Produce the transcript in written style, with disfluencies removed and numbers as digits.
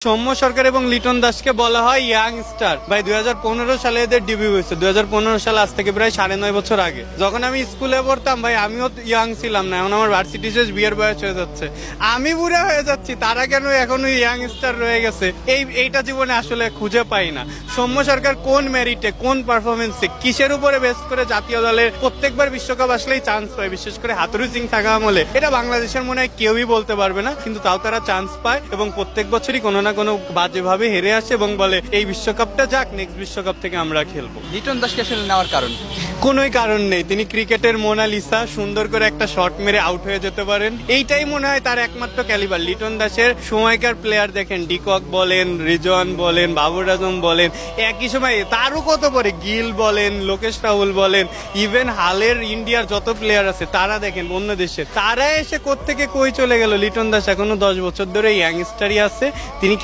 সৌম্য সরকার এবং লিটন দাসকে বলা হয় ইয়াং স্টার। ভাই 2015 সালে এদের ডিবিউ হয়েছে। 2015 সালে আজ থেকে প্রায় 9.5 বছর আগে, যখন আমি স্কুলে পড়তাম ভাই আমিও ইয়াং ছিলাম না। এখন আমার ভার্সিটি শেষ, বিয়ের বয়স হয়ে যাচ্ছে, আমি বুড়া হয়ে যাচ্ছি, তারা কেন এখনো ইয়াং স্টার রয়ে গেছে? এইটা জীবনে আসলে খুঁজে পাই না। সৌম্য সরকার কোন মেরিটে, কোন পারফরমেন্সে, কিসের উপরে বেস করে জাতীয় দলের প্রত্যেকবার বিশ্বকাপ আসলেই চান্স পায়, বিশেষ করে হাতুরু সিং থাকা আমলে? এটা বাংলাদেশের মনে হয় কেউই বলতে পারবে না, কিন্তু তাও তারা চান্স পায় এবং প্রত্যেক বছরই কোনো না কোনো বাজেভাবে হেরে আসে এবং বলে এই বিশ্বকাপটা যাক, নেক্সট বিশ্বকাপ থেকে আমরা খেলবো। লিটন দাসকে আসলে নেওয়ার কারণ কোনোই কারণ নেই। তিনি ক্রিকেটের মোনালিসা, সুন্দর করে একটা শট মেরে আউট হয়ে যেতে পারেন, এইটাই মনে হয় তার একমাত্র ক্যালিবার। লিটন দাসের সময়কার প্লেয়ার দেখেন, ডিকক বলেন, রিজন বলেন, বাবর আজম বলেন, একই সময় তারও কত পরে গিল বলেন, লোকেশ রাহুল বলেন, ইভেন হালের ইন্ডিয়ার যত প্লেয়ার আছে তারা দেখেন অন্য দেশের, তারা এসে কোত্থেকে কই চলে গেল। লিটন দাস এখনো 10 বছর ধরে ইয়াংস্টারই আছে। তিনি